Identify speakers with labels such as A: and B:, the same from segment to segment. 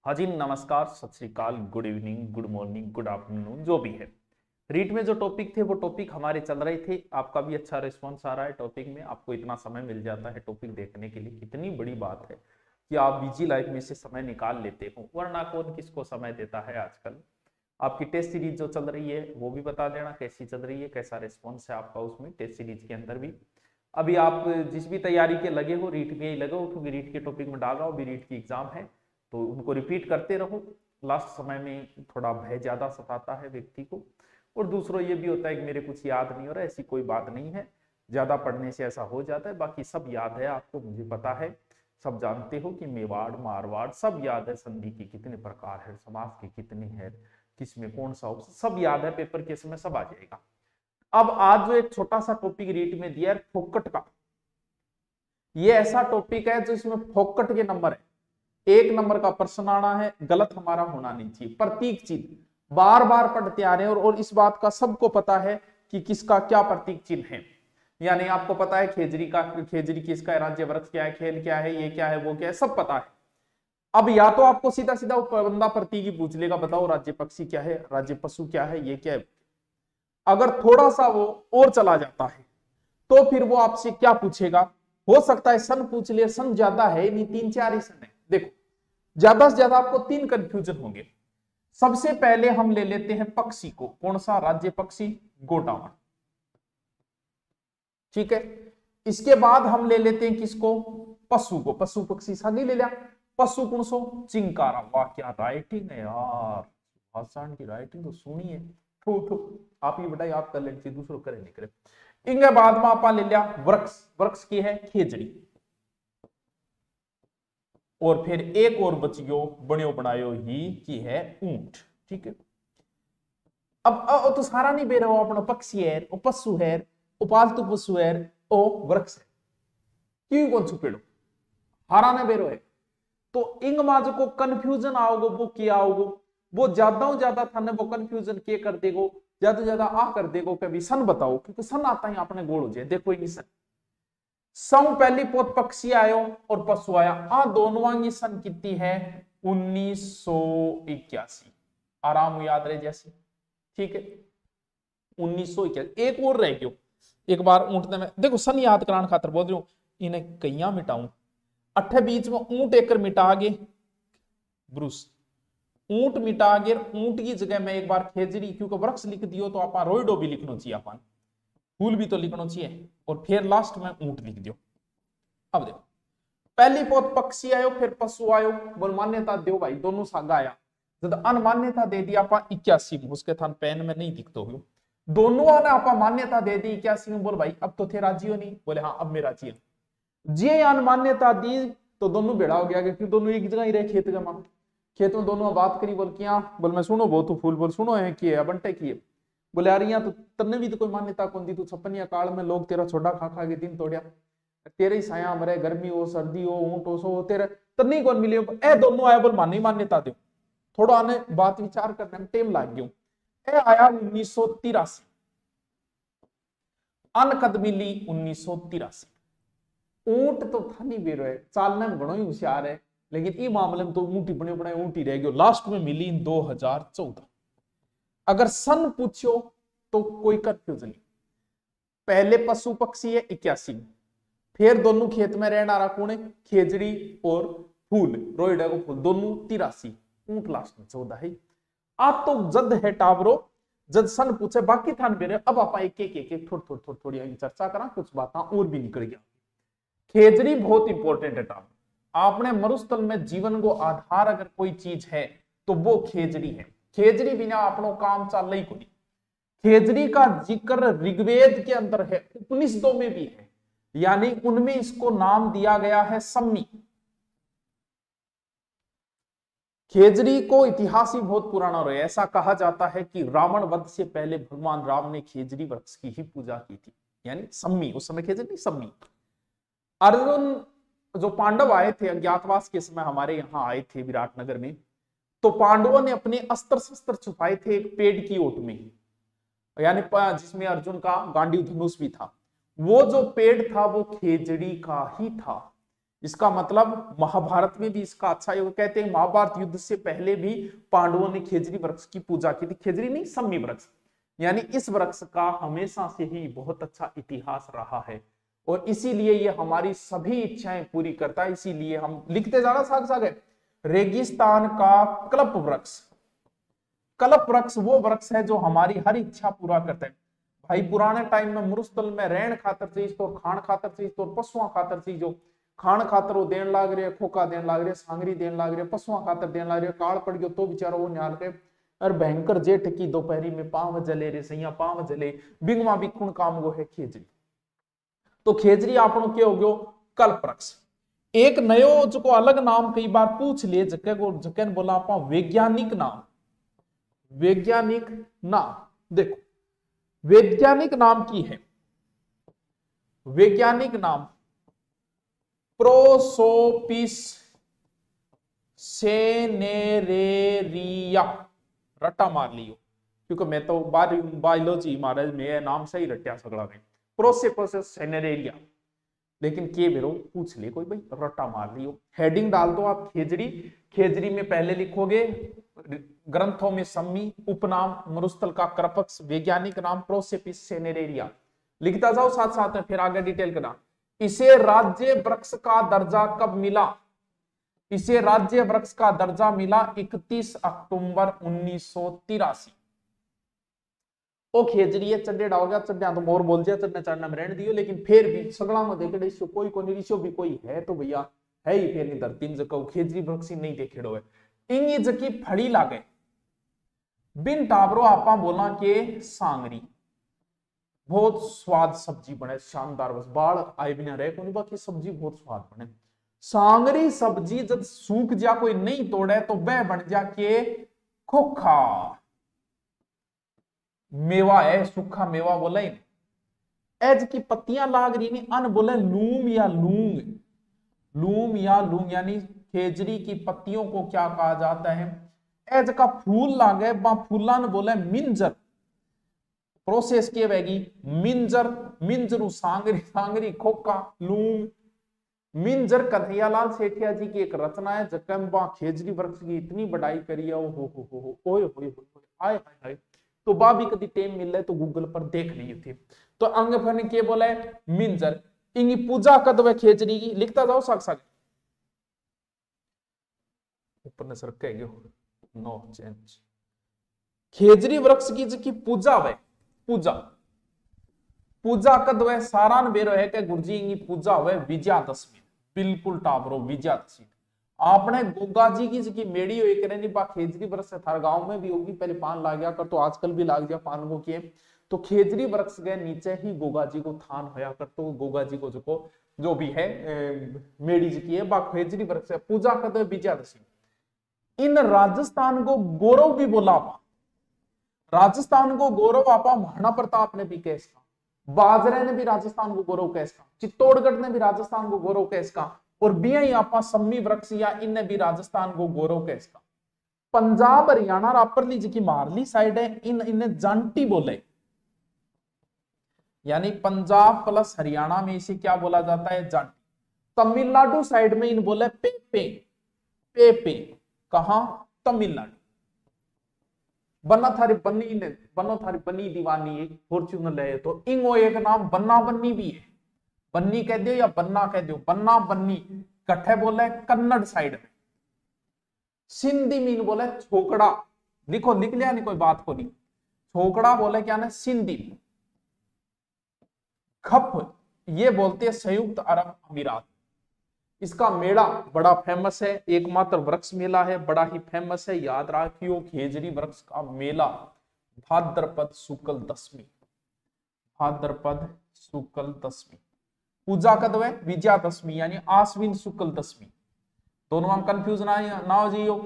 A: हाँ जी, नमस्कार, सत श्री अकाल, good evening, good morning, good afternoon, जो भी है। रीट में जो टॉपिक थे वो टॉपिक हमारे चल रहे थे। आपका भी अच्छा रिस्पॉन्स आ रहा है टॉपिक में। आपको इतना समय मिल जाता है टॉपिक देखने के लिए, कितनी बड़ी बात है कि आप बिजी लाइफ में से समय निकाल लेते हो, वरना कौन किसको समय देता है आजकल। आपकी टेस्ट सीरीज जो चल रही है वो भी बता देना कैसी चल रही है, कैसा रिस्पॉन्स है आपका उसमें टेस्ट सीरीज के अंदर भी। अभी आप जिस भी तैयारी के लगे हो, रीट में ही लगे हो, क्योंकि रीट के टॉपिक में डाल रहा हूँ, अभी रीट की एग्जाम है तो उनको रिपीट करते रहो। लास्ट समय में थोड़ा भय ज्यादा सताता है व्यक्ति को, और दूसरा ये भी होता है कि मेरे कुछ याद नहीं हो रहा। ऐसी कोई बात नहीं है, ज्यादा पढ़ने से ऐसा हो जाता है, बाकी सब याद है आपको, मुझे पता है। सब जानते हो कि मेवाड़ मारवाड़ सब याद है, संधि के कितने प्रकार है, समास के कितने हैं, किसमें कौन सा सब याद है, पेपर के समय सब आ जाएगा। अब आज जो एक छोटा सा टॉपिक रीट में दिया है फोकट का, ये ऐसा टॉपिक है जो इसमें फोकट के नंबर है, 1 नंबर का प्रश्न आना है, गलत हमारा होना नहीं चाहिए। प्रतीक चिन्ह बार बार पढ़ते आ रहे हैं, और इस बात का सबको पता है कि किसका क्या प्रतीक चिन्ह है। यानी आपको पता है खेजरी का, खेजरी किसका है, राज्य वृक्ष क्या है, खेल क्या है, ये क्या है, वो क्या है, सब पता है। अब या तो आपको सीधा सीधा बंदा प्रतीक ही पूछ लेगा, बताओ राज्य पक्षी क्या है, राज्य पशु क्या है, ये क्या है। अगर थोड़ा सा वो और चला जाता है तो फिर वो आपसे क्या पूछेगा, हो सकता है सन पूछ ले, सन ज्यादा है नहीं, 3-4 ही सन है। देखो, ज्यादा से ज्यादा आपको 3 कंफ्यूजन होंगे। सबसे पहले हम ले लेते हैं पक्षी को, कौन सा, राज्य पक्षी गोटावान, ठीक है। इसके बाद हम ले लेते हैं किसको, पशु को, पशु पक्षी सानी ले लिया। पशु कौन सो, चिंकारा। वाह क्या राइटिंग है यार, आसान की राइटिंग तो सुनिए। आप ही बताइए, आप कर लेंगे, दूसरों करे नहीं करे। इनके बाद में आप ले लिया वृक्ष, वृक्ष की है खेजड़ी, और फिर एक और बच गयो बनियो बनायो ही की है ऊंट, ठीक है। अब तो सारा नहीं बेरो, अपना पक्षी है, वो पशु है, वो पालतू पशु है, वो वृक्ष है, क्यों कौन छुपेड़ो हारा ने बेरो है। तो इंग माज को कंफ्यूजन आओगे वो क्या आओगे, वो ज्यादा था ना, वो कंफ्यूजन के कर देगो, ज्यादा आ कर देगो, कभी सन बताओ, क्योंकि सन आता ही अपने गोड़ हो जाए। देखो इन सन सम पहली पोत पक्षी आयो और पशु आया, आ दोनों की सन कितनी है, 1981। आराम याद रहे जैसे, ठीक है, 1981। एक और रह गयो, एक बार ऊंटने में देखो, सन याद कराने खातर बोल रही हूं, इन्हें कईया मिटाऊं, अठे बीच में ऊंट एक मिटा गे, ब्रूस ऊंट मिटा गे, ऊंट की जगह में एक बार खेजरी, क्योंकि वृक्ष लिख दियो तो आप रोइडो भी लिखना चाहिए, अपन फूल भी तो लिखना चाहिए, और फिर लास्ट में ऊंट लिख दियो। अब देखो, पहली पोत पक्षी आयो, फिर पशु आयो, बोल मान्यता दो भाई, दोनों सागा आया। जब अनमान्यता दे दी आप 81 में, उसके थान पेन में नहीं दिखते हो, दोनों ने आप मान्यता दे दी 81 में, बोल भाई अब तो थे राजी हो नहीं, बोले हाँ अब मैं राजी हूं। जे अनमान्यता दी तो दोनों बेड़ा हो गया, क्योंकि दोनों एक जगह ही रहे खेत जमा, खेत में दोनों बात करी, बोल किया, बोल मैं सुनो बहुत फूल, बोल सुनो है कि है बंटे की है, बोले यार यहाँ तो तन्ने भी तो कोई मान्यता कौन दी, तू छप्पनिया काल में लोग तेरा छोटा खा खा के दिन तोड़िया, तेरे ही साया मरे, गर्मी हो सर्दी हो ऊंट हो सो तेरे तन्नी कौन मिले, ए दोनों आया, बोल मानी मान्यता दो, थोड़ा आने बात विचार करने में टाइम लाग गयो। ए आया 1983, अनकद मिली 1983। ऊंट तो था नहीं बेरो है, चालने में घणो ही होशियार है, लेकिन ई मामले में तो ऊंटी बने बनाए ऊंटी रह गयो, लास्ट में मिली 2014। अगर सन पूछो तो कोई कंफ्यूजन नहीं, पहले पशु पक्षी है 81, फिर दोनों खेत में रहना रहा कौन है, खेजड़ी और फूल, रोइडा को फूल, दोनों 83, ऊंट लास्ट में 14 है। आप तो जद है टावरो, जद सन पूछे, बाकी थान बेरे। अब आप एक एक थोड़ी चर्चा करा, कुछ बात और भी निकल गया। खेजड़ी बहुत इंपॉर्टेंट है टाप, आपने मरुस्थल में जीवन को आधार अगर कोई चीज है तो वो खेजड़ी है। खेजड़ी बिना अपनो काम चल ही कोई। खेजड़ी का जिक्र ऋग्वेद के अंदर है, उपनिषदों में भी है, यानी उनमें इसको नाम दिया गया है सम्मी। खेजड़ी को इतिहास ही बहुत पुराना रहा है। ऐसा कहा जाता है कि रावण वध से पहले भगवान राम ने खेजड़ी वृक्ष की ही पूजा की थी, यानी सम्मी, उस समय खेजड़ी नहीं सम्मी। अर्जुन जो पांडव आए थे अज्ञातवास के समय, हमारे यहाँ आए थे विराटनगर में, तो पांडवों ने अपने अस्त्र शस्त्र छुपाए थे एक पेड़ की ओट में, यानी जिसमें अर्जुन का गांडीव धनुष भी था। वो जो पेड़ था वो खेजड़ी का ही था, इसका मतलब महाभारत में भी इसका अच्छा योग कहते हैं। महाभारत युद्ध से पहले भी पांडवों ने खेजरी वृक्ष की पूजा की थी। खेजरी नहीं, सम्मी वृक्ष, यानी इस वृक्ष का हमेशा से ही बहुत अच्छा इतिहास रहा है और इसीलिए ये हमारी सभी इच्छाएं पूरी करता है। इसीलिए हम लिखते जाना साग साग है। रेगिस्तान का कल्प वृक्ष, कल्प वृक्ष वो वृक्ष है जो हमारी हर इच्छा पूरा करता है। भाई पुराने टाइम में मरुस्थल में रहन खातर चीज तो खान खातर चीज तो पशुओं खातर चीज, जो खान खातर वो देन लाग रहे, खोखा देन लाग रहे, सांगरी देन लाग रहे, पशुओं खातर देन लाग रहे, काल पड़ गयो तो बेचारा वो न्याल के और भयंकर जेठ की दोपहरी में पांव जले रे सैया पांव जले बिंगमा बिखुण काम वो है खेजरी। तो खेजरी आपनो क्या हो गयो कल्प वृक्ष। एक नयो जो अलग नाम कई बार पूछ ले जके को जके बोला आपा वैज्ञानिक नाम, वैज्ञानिक नाम देखो वैज्ञानिक नाम की है, वैज्ञानिक नाम प्रोसोपिस सेनेरेरिया, रट्टा मार लियो क्योंकि मैं तो बायोलॉजी मारे में नाम सही रट्या सगड़ा में प्रोसोपिस सेनेरेरिया, लेकिन के बेरो पूछ ले कोई भाई रट्टा मार लियो। हेडिंग डाल दो आप खेजरी, खेजरी में पहले लिखोगे ग्रंथों में सम्मी, उपनाम मरुस्थल का करपक्ष, वैज्ञानिक नाम प्रोसोपिस सेनेरेरिया, लिखता जाओ साथ साथ में फिर आगे डिटेल करना। इसे राज्य वृक्ष का दर्जा कब मिला? इसे राज्य वृक्ष का दर्जा मिला 31 अक्टूबर 1983। ओ खेजरी चड्डे डाल गया, चड्डा तो मोर बोल दिया, चढ़ने चढ़ना में रहने दियो, लेकिन फिर भी सगड़ा में देखे रिश्यो कोई को रिश्यो भी कोई है तो भैया है ही फिर नहीं धरती में जको खेजरी वृक्ष नहीं देखेड़ो है। इंगी जकी फड़ी लागे बिन टाबरो आपा बोला के सांगरी, बहुत स्वाद सब्जी बने शानदार, बस बाढ़ आए बिना रहे कोनी बाकी सब्जी बहुत स्वाद बने। सांगरी सब्जी जब सूख जा कोई नहीं तोड़े तो वह बन जा के खोखा मेवा है, सूखा मेवा बोले एज की पत्तियां लाग रही नहीं अन बोले लूम या लूंग, लूम या लूंग यानी खेजरी की पत्तियों को क्या कहा जाता है? एज का फूल लागे बा फूला ने बोले मिंजर, प्रोसेस के बैगी मिंजर, मिंजरू सांगरी, सांगरी खोखा लूंग। मिंजर कन्हैयालाल सेठिया जी की एक रचना है जकम बा खेजरी वृक्ष की इतनी बढ़ाई करी है, हो ओए होए आए हाय। तो बा भी कभी टेम मिल रहे तो गूगल पर देख ली थी। तो अंग फन के बोला है मिंजर, इंगी पूजा कद व खेजरी की, लिखता जाओ साग साग ऊपर ने सर कह गयो नो चेंज। खेजरी वृक्ष की पूजा वे पूजा, पूजा कद वे सारान बेरो है कि गुरुजी इंगी पूजा हुए विजयादशमी, बिल्कुल टाबरो विजयादशमी। आपने गोगा जी की मेड़ी हुई करे नहीं बा खेजरी वृक्ष थार गांव में भी होगी, पहले पान लाग गया कर तो आजकल भी लाग गया पान को किए। तो खेजरी वृक्ष के नीचे ही गोगा जी को थान होया कर, तो गोगा जी को जो भी है मेड़ी जी की है बा खेजरी वृक्ष पूजा कद विजयादशमी। इन राजस्थान को गौरव भी बोला आपा, राजस्थान को गौरव आपा महाराणा प्रताप ने भी कैस का, बाजरे ने भी राजस्थान को गौरव कैस का, चित्तौड़गढ़ ने भी राजस्थान को गौरव कैस का, और बिया आपा सम्मी वृक्ष या इनने भी राजस्थान को गौरव कैस का। पंजाब हरियाणा रापरली जी की मारली साइड है, इन्हें जांटी बोले, यानी पंजाब प्लस हरियाणा में इसे क्या बोला जाता है? जांटी। तमिलनाडु साइड में इन बोले पेपे, पेपे कहा? तमिलनाडु। बन्ना थारी बन्नी ने बनो थारी बन्नी दीवानी एक फॉर्च्यूनर ले तो इंगो एक नाम बन्ना बन्नी भी है, बन्नी कह दो या बन्ना कह दो, बन्ना बन्नी कट्ठे बोले कन्नड़ साइड में। सिंधी मीन बोले छोकड़ा, लिखो लिख लिया नहीं कोई बात को नहीं, छोकड़ा बोले क्या ना सिंधी। खप ये बोलते हैं संयुक्त अरब अमीरात। इसका मेला बड़ा फेमस है, एकमात्र वृक्ष मेला है, बड़ा ही फेमस है, याद रखियो खेजरी वृक्ष का मेला भाद्रपद शुक्ल दशमी, भाद्रपद शुक्ल दशमी। पूजा कद है विजयादशमी यानी आश्विन शुक्ल दशमी, दोनों में कंफ्यूज ना हो जियो।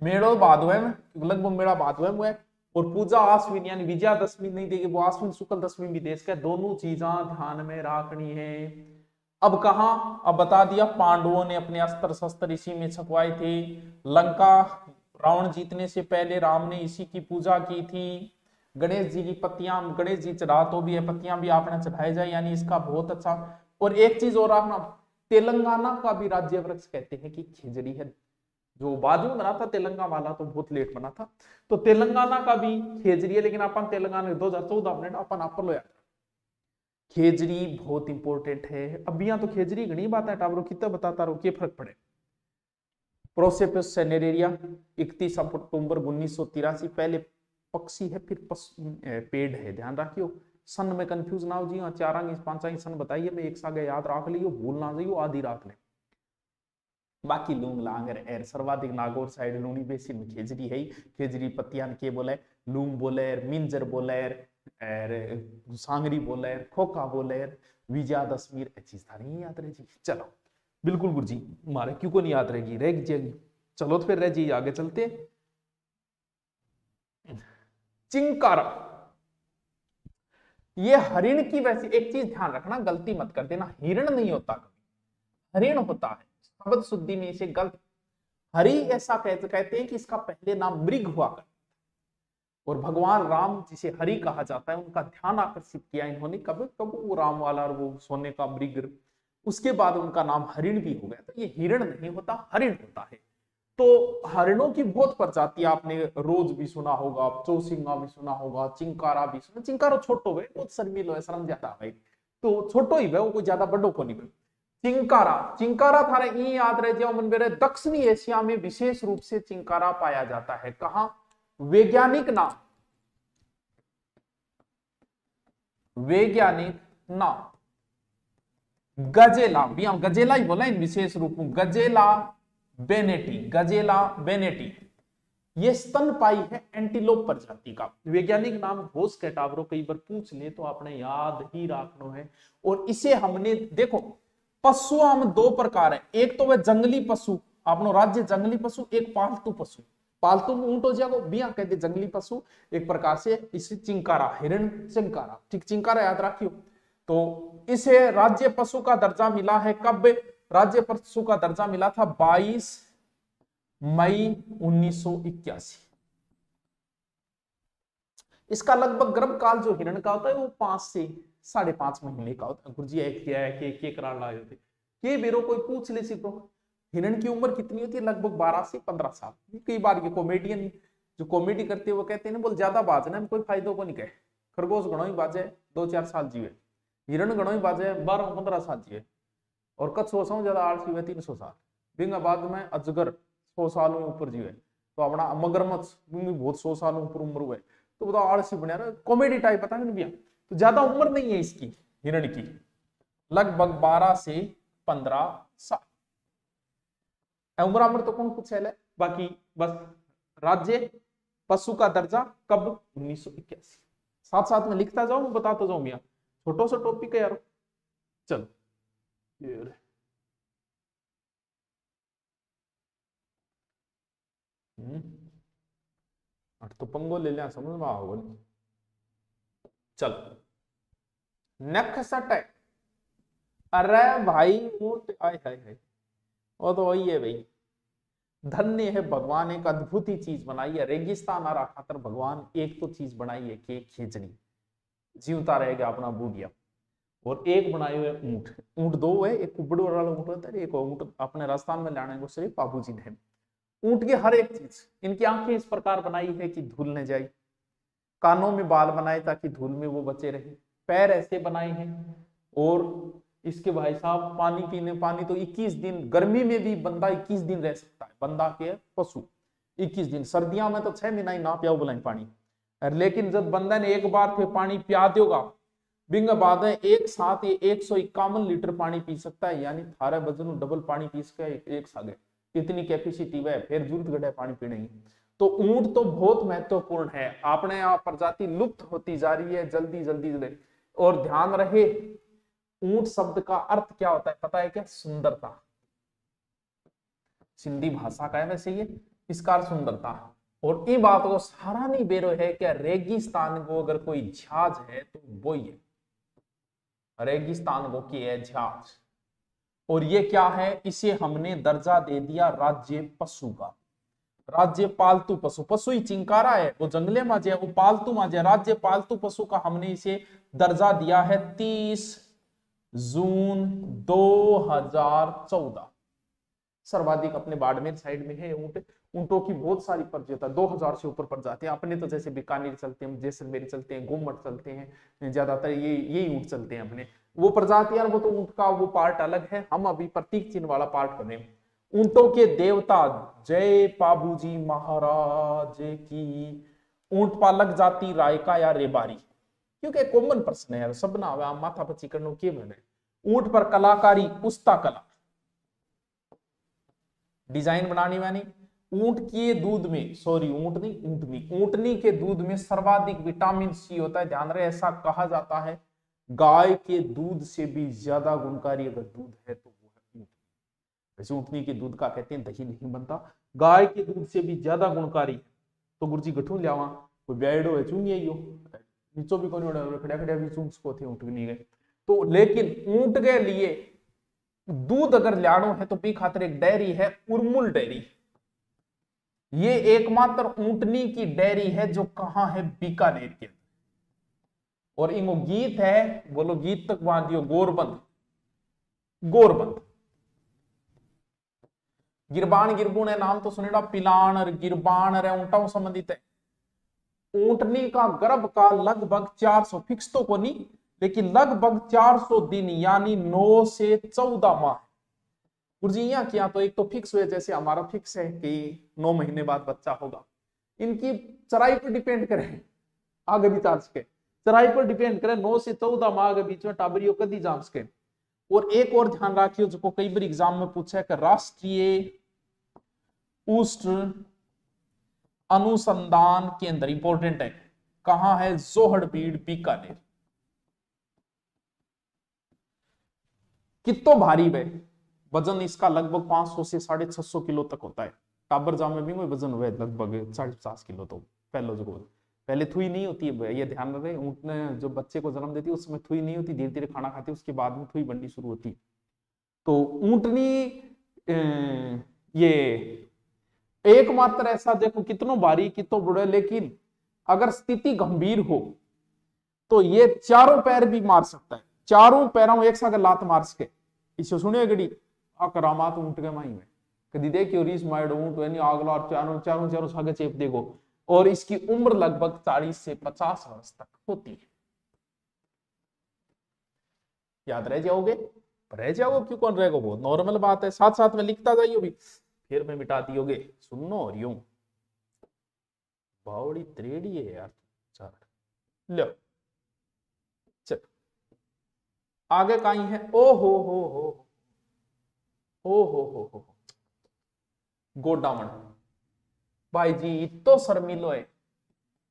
A: मेड़ो भादवे में लगभग मेड़ा भादवे में है और पूजा आश्विन यानी विजयादशमी नहीं देगी, वो आश्विन शुक्ल दशमी भी देश का, दोनों चीजा ध्यान में रखनी है। अब कहा? अब बता दिया पांडवों ने अपने अस्त्र शस्त्र इसी में छपवाए थे, लंका रावण जीतने से पहले राम ने इसी की पूजा की थी। गणेश जी की पत्तियां, गणेश जी चढ़ा तो भी है, पत्तियां भी आपने चढ़ाई जाए, यानी इसका बहुत अच्छा और एक चीज और आपना, तेलंगाना का भी राज्य वृक्ष कहते हैं कि खेजड़ी है। जो बाद में बना था तेलंगाना वाला तो बहुत लेट बना था, तो तेलंगाना का भी खेजड़ी है। लेकिन अपन तेलंगाना 2014 अपने अपन आप लो यार, खेजड़ी बहुत इंपॉर्टेंट है। अब यहाँ तो खेजड़ी घनी बात है टावरो कितना बताता रहो क्या फर्क पड़े। प्रोसेपस सेनेरेरिया 31 अक्टूबर 1983, पहले पक्षी है फिर पेड़ है, ध्यान रखियो। सन में कंफ्यूज ना हो जी, हाँ 4 अंक 5 अंक सन बताइए, मैं एक सागे याद रख लियो, भूल ना जाइयो, आधी राख ले। बाकी लूंग लांगर एर सर्वाधिक नागौर साइड लूनी बेसिन में खेजड़ी है। खेजड़ी पतियान के बोले, लूंग बोले, मिंजर बोले, सांगरी बोले, खोखा बोले, विजयादशमी चीज था नहीं याद रहे जी। चलो बिल्कुल गुरु जी, मारे क्यों को नहीं याद रहेगी, रह जाएगी। चलो तो फिर रह जी, आगे चलते। चिंकारा, ये हरिण की, वैसे एक चीज ध्यान रखना, गलती मत कर देना, हिरण नहीं होता कभी, हरिण होता है। शब्द शुद्धि में इसे गलत, हरि ऐसा कहते हैं कि इसका पहले नाम मृग हुआ कर, और भगवान राम जिसे हरि कहा जाता है उनका ध्यान आकर्षित किया इन्होंने, कब कब वो राम वाला और वो सोने का मृग, उसके बाद उनका नाम हरिण भी हो गया। तो ये हिरण नहीं होता, हरिण होता है। तो हरिणों की बहुत प्रजाति, आपने रोज भी सुना होगा, चौसिंगा भी सुना होगा, चिंकारा भी सुना। चिंकारा छोटो है, बहुत शर्मिलो है, शर्म ज्यादा है, तो छोटो ही है वो, कोई ज्यादा बड़ो को नहीं है। चिंकारा, चिंकारा थारे ये याद रहे जो मन मेरे, दक्षिणी एशिया में विशेष रूप से चिंकारा पाया जाता है। कहां? वैज्ञानिक नाम, वैज्ञानिक नाम गजेला, भी हम गजेला ही बोला इन विशेष रूप में, गजेला बेनेटी, गजेला बेनेटी। ये स्तनपाई है एंटीलोप प्रजाति का। वैज्ञानिक नाम होस कैटावरो, कई बार पूछ ले तो आपने याद ही रखना है। और इसे हमने देखो, पशु हम दो प्रकार है, एक तो वह जंगली पशु, आपनो राज्य जंगली पशु, एक पालतू पशु। पालतू में ऊंट हो जाएगा, बिया कहते जंगली पशु, एक प्रकार से इसे चिंकारा, हिरण चिंकारा, ठीक, चिंकारा याद रखियो। तो इसे राज्य पशु का दर्जा मिला है, कब राज्य पशु का दर्जा मिला था? 22 मई 1981। इसका लगभग गर्भकाल जो हिरण का होता है वो 5 से 5.5 महीने का होता है। गुरुजी एक करार लाए होते ये बेरो कोई पूछ ले सिर्फ, हिरण की उम्र कितनी होती है? लगभग 12 से 15 साल। कई बार ये कॉमेडियन जो कॉमेडी करते हैं वो कहते हैं बोल ज्यादा बाजना कोई फायदो को नहीं कहे, खरगोश गणो ही बाजे 2-4 साल जीवे, हिरण गणो ही बाजे 12-15 साल जीवे, और कच 100 ज्यादा आलसी हुए 300 साल। बिंगा बाद में अजगर 100 सालों ऊपर जीवे, तो अपना मगरमच्छ बहुत 100 सालों ऊपर उम्र हुए, तो बताओ आलसी बना रहा, कॉमेडी टाइप पता नहीं भैया। तो ज्यादा उम्र नहीं है इसकी हिरण की, लगभग 12 से 15 साल उम्र तो कौन कुछ है। बाकी बस राज्य पशु का दर्जा कब? 1981। साथ साथ में लिखता जाओ, मैं बताता जाऊं भैया, छोटो सा टॉपिक है यार। चलो तो पंगो ले लिया, समझ में आओगे। चलो नेक्स्ट है, अरे भाई ऊंट, आय हाय हाय, वो तो वही है भाई, धन्य है भगवान, एक अद्भुत ही चीज बनाई है। रेगिस्तान आ रहा खातर भगवान एक तो चीज बनाई है कि खींचनी, जीवता रहेगा अपना बूढ़िया, और एक बनाए हुए ऊंट। ऊंट दो है, एक कुबड़ वाला ऊंट होता है, एक ऊंट अपने राजस्थान में लाने को सिर्फ बाबू जी ने। ऊंट की हर एक चीज, इनकी आंखें इस प्रकार बनाई है कि धूल न जाए, कानों में बाल बनाए ताकि धूल में वो बचे रहे, पैर ऐसे बनाए हैं, और इसके भाई साहब पानी पीने, पानी तो 21 दिन, गर्मी में भी बंदा 21 दिन रह सकता है, बंदा के पशु 21 दिन, सर्दियों में तो 6 महीना ही ना पियाओ बुलाए पानी। लेकिन जब बंदा ने एक बार फिर पानी पिया देगा, बिंग बाद है एक साथ ये 151 लीटर पानी पी सकता है, यानी थारे वजन डबल पानी पी सके एक सागे, इतनी कैपेसिटी है, फिर जरूरत घटे पानी पीने की। तो ऊंट तो बहुत महत्वपूर्ण है, आपने यहाँ प्रजाति लुप्त होती जा रही है जल्दी जल्दी। और ध्यान रहे, ऊंट शब्द का अर्थ क्या होता है पता है क्या? सुंदरता। सिंधी भाषा का है वैसे ये, इसका अर्थ सुंदरता। और ये बात को सारा नहीं बेरो है क्या, रेगिस्तान को अगर कोई झाज है तो वो ही है, रेगिस्तान को की है झाज। और ये क्या है? इसे हमने दर्जा दे दिया राज्य पशु का, राज्य पालतू पशु। पशु ही चिंकारा है, वो जंगले में जे, वो पालतू में जे, राज्य पालतू पशु का हमने इसे दर्जा दिया है 30 जून 2014 सर्वाधिक अपने बाड़मेर साइड में है ऊंट। ऊंटों की बहुत सारी प्रजातियां 2000 से ऊपर प्रजातियां। अपने तो जैसे बीकानेर चलते हैं, जैसलमेर चलते हैं, गोमट चलते हैं, ज्यादातर यही ऊंट चलते हैं अपने। वो प्रजातियां, वो तो ऊंट का वो पार्ट अलग है। हम अभी प्रतीक चिन्ह वाला पार्ट कर रहे हैं। ऊंटों के देवता जय पाबूजी महाराज की। ऊंट पालक जाति रायका या रेबारी, क्योंकि कॉमन प्रश्न है सब ना आम माथा पची करनो के बने। ऊंट पर कलाकारी उस्ता कला, डिजाइन बनानी वानी। ऊंट के दूध में, सॉरी ऊंट नहीं ऊंटनी, ऊंटनी के दूध में सर्वाधिक विटामिन सी होता है। ध्यान रहे, ऐसा कहा जाता है गाय के दूध से भी ज्यादा गुणकारी अगर दूध है तो वो है ऊंटनी। वैसे ऊंटनी के दूध का कहते हैं दही नहीं बनता, गाय के दूध से भी ज्यादा गुणकारी है। तो गुरुजी गठू लियावा कोई ब्याडो है चुंगी आइयो नीचो भी कोनी खड़ा खड़ा भी चुंग को थे ऊंटनी गए तो। लेकिन ऊंट के लिए दूध अगर लानो है तो भी खातिर एक डेयरी है उर्मुल डेयरी। ये एकमात्र ऊंटनी की डेयरी है जो कहां है, बीकानेर के। और इनको गीत है, बोलो गीत तक बांधियो, गोरबंद गोरबंद। गिरबान गिरबुन है नाम तो सुनेगा, पिलान और गिरबान ऊंटाओं संबंधित है। ऊंटनी का गर्भकाल लगभग 400 फिक्स तो को नहीं, लेकिन लगभग 400 दिन यानी 9 से 14 माह। गुरुजी यहाँ किया तो एक तो फिक्स हुए, जैसे हमारा फिक्स है कि 9 महीने बाद बच्चा होगा। इनकी चराई पर डिपेंड करे, आगे भी चार्ज के चराई पर डिपेंड करे। 9 से 14 माह के बीच में टाबरियो कदी जाम के। और एक और ध्यान रखियो जो कई बार एग्जाम में पूछा है कि राष्ट्रीय ऊष्ट अनुसंधान केंद्र इंपॉर्टेंट है, कहां है, जोहड़बीड़ बीकानेर। कितो भारी है, वजन इसका लगभग 500 से 650 किलो तक होता है। टाबर जाम में भी कोई वजन हुआ है लगभग 40-50 किलो। तो पहले थुई नहीं होती है, ये ध्यान रहे। ऊंट ने जो बच्चे को जन्म देती है उसमें थुई नहीं होती, धीरे धीरे खाना खाती है, उसके बाद में थुई बननी शुरू होती। तो ऊंटनी ये एकमात्र ऐसा, देखो कितनो भारी कितो बुढ़े, लेकिन अगर स्थिति गंभीर हो तो ये चारों पैर भी मार सकता है। चारों पैरों एक साथ लात मार सके। इसे सुनिए गड़ी करामात ऊंट के माई में कदी देखियो रीस माइड ऊंट यानी आगला और चारों चारों चारों सागे चेप देखो। और इसकी उम्र लगभग 40 से 50 वर्ष तक होती है। याद रह जाओगे, रह जाओगे क्यों कौन रहेगा, बहुत नॉर्मल बात है। साथ साथ में लिखता जाइयो भी, फिर में मिटा दियोगे। सुनो और यूं बावड़ी त्रेड़ी है यार। चल लो चल आगे कहीं है। ओ हो गोडावण भाई जी इतो शर्मिलो है।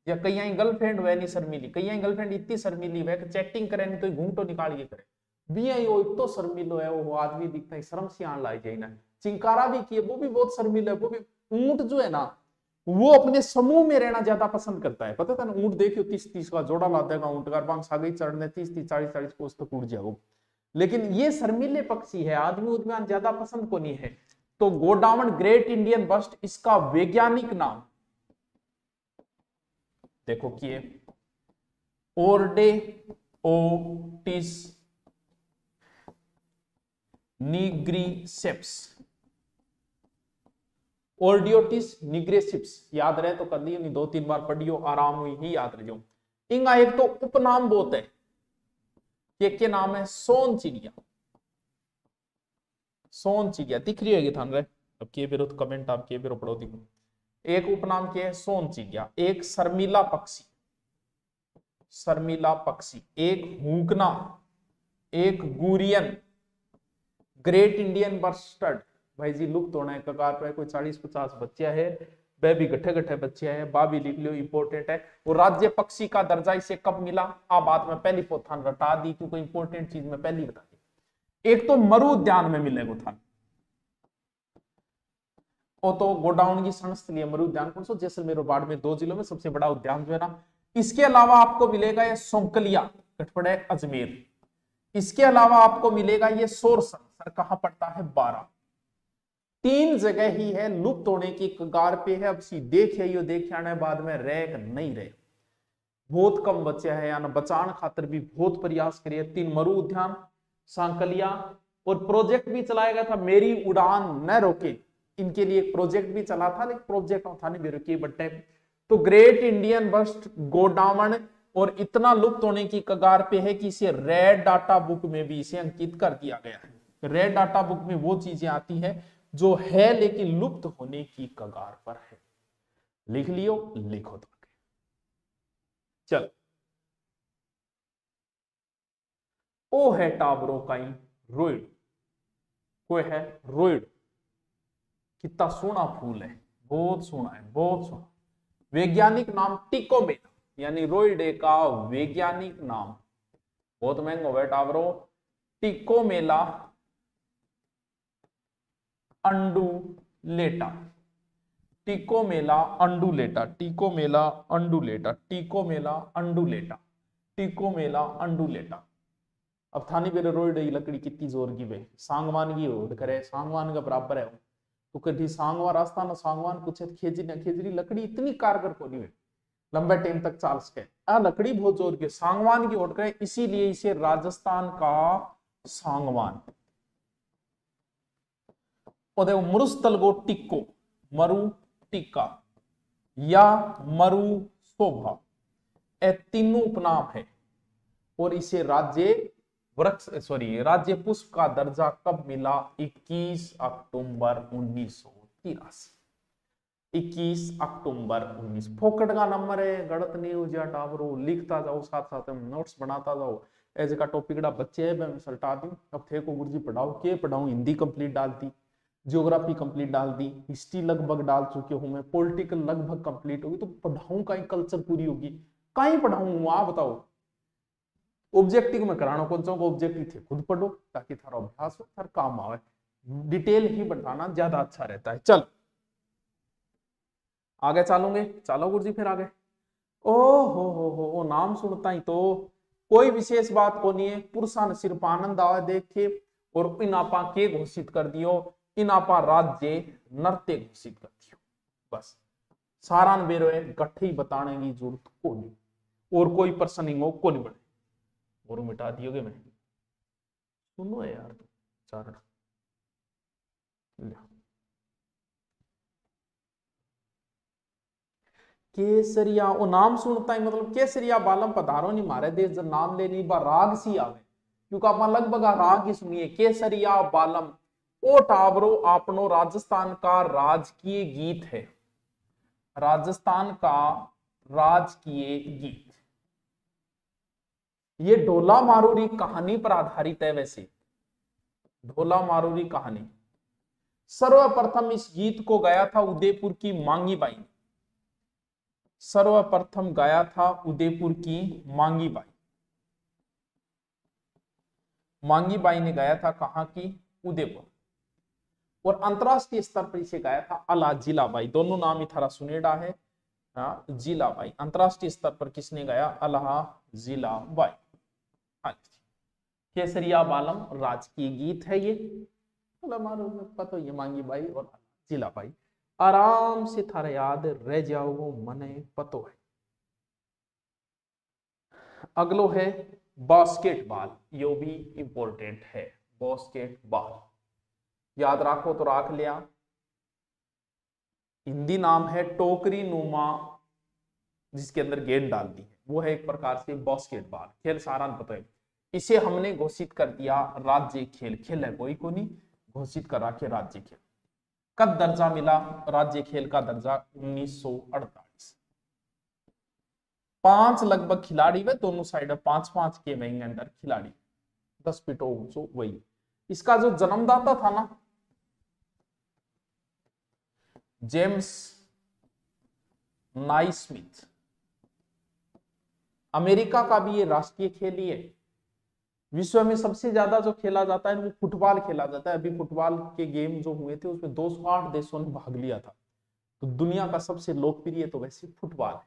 A: या कई गर्लफ्रेंड वह नहीं शर्मिली, कई गर्लफ्रेंड इतनी शर्मिली वह चैटिंग करे नहीं तो घूंटो निकाल के करे भी आई। वो इतो शर्मिलो है, वो आदमी दिखता है शर्म से आन लाई जाए ना। चिंकारा भी किए, वो भी बहुत शर्मिला है। वो भी ऊंट जो है ना, वो अपने समूह में रहना ज्यादा पसंद करता है। पता था ना, ऊंट देखियो 30-30 का जोड़ा लाता है ऊंट का, बांग सागे चढ़ने 30-30 40-40 कोस तक उड़ जाओ। लेकिन ये शर्मिले पक्षी है, आदमी उद्यान ज्यादा पसंद को नहीं है। तो गोडावण ग्रेट इंडियन बस्ट, इसका वैज्ञानिक नाम देखो कि ओर्डे ओटिस निग्रिसेप्स। ओर्डियोटिस निग्रेसिप्स याद रहे तो कर लियो, नहीं 2-3 बार पढ़ियो, आराम ही याद रह जाओ। इनका एक तो उपनाम बहुत है, के नाम है सोन चिड़िया। सोन चिड़िया दिख रही है थान रे, अब के बेरो तो कमेंट आप के बेरो पढ़ो दिखो। एक उपनाम क्या है, सोन चिड़िया। एक शर्मिला पक्षी, शर्मिला पक्षी। एक हुकना, एक गुरियन, ग्रेट इंडियन बस्टर्ड। भाई जी लुप्त होना है कगार पे, कोई 40-50 बच्चे है, वह भी गठे गठे बच्चे है, बा भी लिख लो इंपोर्टेंट है। वो राज्य पक्षी का दर्जा इसे कब मिला, आ बात में पहली पोथान रटा दी क्योंकि इंपोर्टेंट चीज में पहली बता दी। एक तो मरु उद्यान में मिलेगा थान, वो तो गोडाउन की संस्थलीय मरु उद्यान कौन सो, जैसलमेर और बाड़मेर 2 जिलों में सबसे बड़ा उद्यान जो है ना। इसके अलावा आपको मिलेगा ये सोंकलिया, कठपड़े अजमेर। इसके अलावा आपको मिलेगा ये सोरसन, सर कहां पड़ता है, 12। 3 जगह ही है, लुप्त होने की कगार पे है। अब सी देखे आने बाद में रह नहीं रहे, बहुत कम बचे हैं, यानी बचान खातर भी बहुत प्रयास करिए। 3 मरु उद्यान, सांकलिया, और प्रोजेक्ट भी चलाया गया था मेरी उड़ान न रोके, इनके लिए एक प्रोजेक्ट भी चला था, लेकिन प्रोजेक्ट था नहीं रुकी बट्टे। तो ग्रेट इंडियन बस्ट गोडावण और इतना लुप्त होने की कगार पे है कि इसे रेड डाटा बुक में भी इसे अंकित कर दिया गया है। रेड डाटा बुक में वो चीजें आती है जो है लेकिन लुप्त होने की कगार पर है। लिख लियो, लिखो तो चल। ओ है टाबरोकाइन रोइड, कोई है रोइड, कितना सोना फूल है, बहुत सोना है, बहुत सोना। वैज्ञानिक नाम टिकोमेला, यानी रोइडे का वैज्ञानिक नाम, बहुत महंगा है टावरो, टिकोमेला अंडुलेटा, टिकोमेला अंडुलेटा, टिकोमेला अंडुलेटा, टिकोमेला अंडुलेटा, टिकोमेला अंडुलेटा। अब थानी बेरे रोइड लकड़ी कितनी जोर की वे सांगवान की रोड करे, सांगवान का बराबर है तो कभी सांगवा रास्ता ना सांगवान कुछ खेजरी खेजरी लकड़ी इतनी कारगर को नहीं है, लंबे टाइम तक चाल सके। लकड़ी बहुत जोर की सांगवान की ओट करे, इसीलिए इसे राजस्थान का सांगवान। और मरुस्थल टिक्को, मरु टिक्का या मरु शोभा, ये तीनों उपनाम है। और इसे राज्य वृक्ष राज्य पुष्प का दर्जा कब मिला? 21 अक्टूबर 1983। 21 अक्टूबर 19। फोकट का नंबर है, गलत नहीं हो जाए टावरो, लिखता जाओ साथ साथ में नोट्स बनाता जाओ। ऐसे का टॉपिक बच्चे है मैं सल्टा दूं। अब थे को गुरुजी पढ़ाओ के पढ़ाऊं, हिंदी कंप्लीट डाल दी, ज्योग्राफी कंप्लीट डाल दी, हिस्ट्री लगभग डाल चुके हूं मैं, पॉलिटिकल लगभग कंप्लीट होगी, तो पढ़ाऊं कहीं कल्चर पूरी होगी, कहीं पढ़ाऊं आप बताओ। ऑब्जेक्टिव में कराना कौन सा ऑब्जेक्टिव थे, खुद पढ़ो ताकि थारा अभ्यास हो, थारा काम आवे। डिटेल ही बढ़ाना ज्यादा अच्छा रहता है। चल आगे चलोगे, चलो गुरुजी फिर आगे। ओ हो नाम सुनता ही तो कोई विशेष बात को नहीं है, पुरुषा ने सिर्फ आनंद आवे देख के, और इन आपा के घोषित कर दियो, इन आपा राज्य नृत्य घोषित कर दियो, बस सारा बेरो है, गठे बताने की जरूरत को नहीं, और कोई प्रश्न हो को नहीं बने, और मिटा दियोगे मैं, सुनो यार चारण। केसरिया, वो नाम सुनता है मतलब केसरिया बालम पधारो नहीं मारे देश, जब नाम ले नहीं बा राग सी आवे, क्योंकि आप लगभग राग ही सुनिए, केसरिया बालम ओ टावरो आपनो राजस्थान का राजकीय गीत है, राजस्थान का राजकीय गीत। ये ढोला मारूरी कहानी पर आधारित है। वैसे ढोला मारूरी कहानी सर्वप्रथम इस गीत को गाया था उदयपुर की मांगी बाई ने, सर्वप्रथम गाया था उदयपुर की मांगी बाई, मांगी बाई ने गाया था, कहां की? उदयपुर। और अंतरराष्ट्रीय स्तर पर इसे गाया था अला जिलाबाई, दोनों नाम इथारा सुनेडा है। जिलाबाई अंतरराष्ट्रीय स्तर पर किसने गाया? अला जिलाबाई। केसरिया बालम राजकीय गीत है ये, पता ये मांगी बाई और जिलाबाई, आराम से थारा याद रह जाओगे, मने पतो है। अगलो है बास्केटबॉल, यो भी इंपॉर्टेंट है, बास्केटबॉल याद रखो तो रख लिया। हिंदी नाम है टोकरी नुमा जिसके अंदर गेंद डाल दी है, वो है एक प्रकार से बास्केटबॉल खेल, सारा पता है। इसे हमने घोषित कर दिया राज्य खेल, खेल है कोई को नहीं, घोषित कर रखे राज्य खेल। कब दर्जा मिला राज्य खेल का दर्जा? 1948। 5 लगभग खिलाड़ी वे दोनों साइड, 5-5 के महीने अंदर खिलाड़ी, 10 फीट ऊंचो वही। इसका जो जन्मदाता था ना, जेम्स नाइस्मिथ, अमेरिका का भी ये राष्ट्रीय खेल ही है। विश्व में सबसे ज्यादा जो खेला जाता है वो फुटबॉल खेला जाता है। अभी फुटबॉल के गेम जो हुए थे उसमें 208 देशों ने भाग लिया था। तो दुनिया का सबसे लोकप्रिय तो वैसे फुटबॉल है।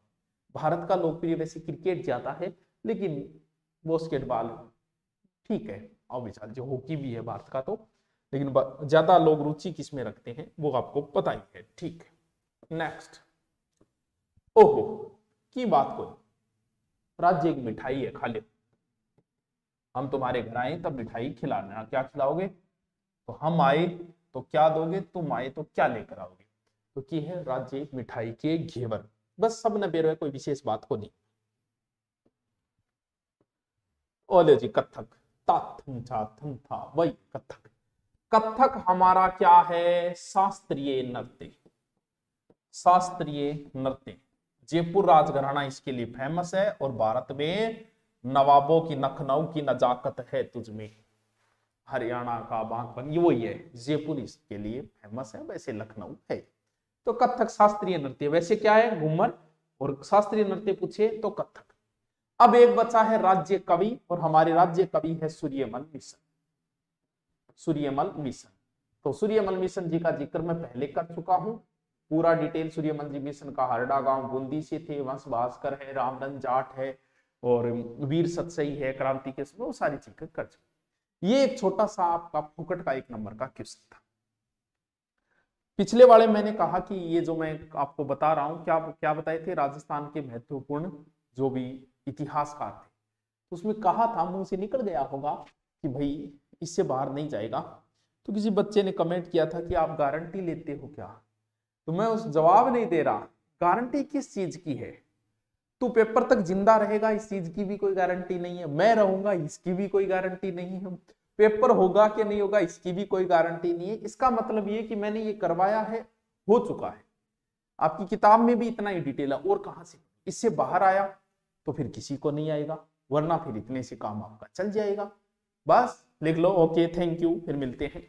A: भारत का लोकप्रिय वैसे क्रिकेट ज्यादा है, लेकिन बास्केटबॉल ठीक है। और विचार जो हॉकी भी है भारत का, तो लेकिन ज्यादा लोग रुचि किसमें रखते हैं वो आपको पता ही है। ठीक है, नेक्स्ट। ओहो की बात को, राज्य की मिठाई है, खा ले। हम तुम्हारे घर आए तब मिठाई खिलाना, क्या खिलाओगे? तो हम आए तो क्या दोगे, तुम आए तो क्या लेकर आओगे? तो की है राज्य मिठाई के घेवर। बस सब न बेरो, कोई विशेष बात को नहीं। ओले जी कथक, ता थम था थम था, वही कथक। कथक हमारा क्या है? शास्त्रीय नृत्य। शास्त्रीय नृत्य। जयपुर राजघराना इसके लिए फेमस है, और भारत में नवाबों की लखनऊ की नजाकत है तुझमें, हरियाणा का बागपन, ये वही है। जयपुर इसके लिए फेमस है, वैसे लखनऊ है। तो कथक शास्त्रीय नृत्य, वैसे क्या है? घूमर। और शास्त्रीय नृत्य पूछे तो कथक। अब एक बचा है राज्य कवि, और हमारे राज्य कवि है सूर्यमल मिशन। सूर्यमल मिशन। तो सूर्यमल मिशन जी का जिक्र मैं पहले कर चुका हूं। पूरा डिटेल सूर्यमल जी मिशन का, हरडा गांव बूंदी से थे, वंश भास्कर है, रामरन जाट है, और वीर सतसई है, क्रांति के समय, वो सारी चीजें कर चुके। ये एक छोटा सा आपका फुकट का 1 नंबर का क्वेश्चन था। पिछले वाले मैंने कहा कि ये जो मैं आपको बता रहा हूं, क्या क्या बताए थे? राजस्थान के महत्वपूर्ण जो भी इतिहासकार थे, तो उसमें कहा था, मुंह से निकल गया होगा कि भाई इससे बाहर नहीं जाएगा। तो किसी बच्चे ने कमेंट किया था कि आप गारंटी लेते हो क्या? तो मैं उस जवाब नहीं दे रहा, गारंटी किस चीज की है? तू पेपर तक जिंदा रहेगा, इस चीज की भी कोई गारंटी नहीं है। मैं रहूंगा, इसकी भी कोई गारंटी नहीं है। पेपर होगा कि नहीं होगा, इसकी भी कोई गारंटी नहीं है। इसका मतलब ये कि मैंने ये करवाया है, हो चुका है। आपकी किताब में भी इतना ही डिटेल है, और कहां से इससे बाहर आया तो फिर किसी को नहीं आएगा, वरना फिर इतने से काम आपका चल जाएगा। बस लिख लो, ओके, थैंक यू, फिर मिलते हैं।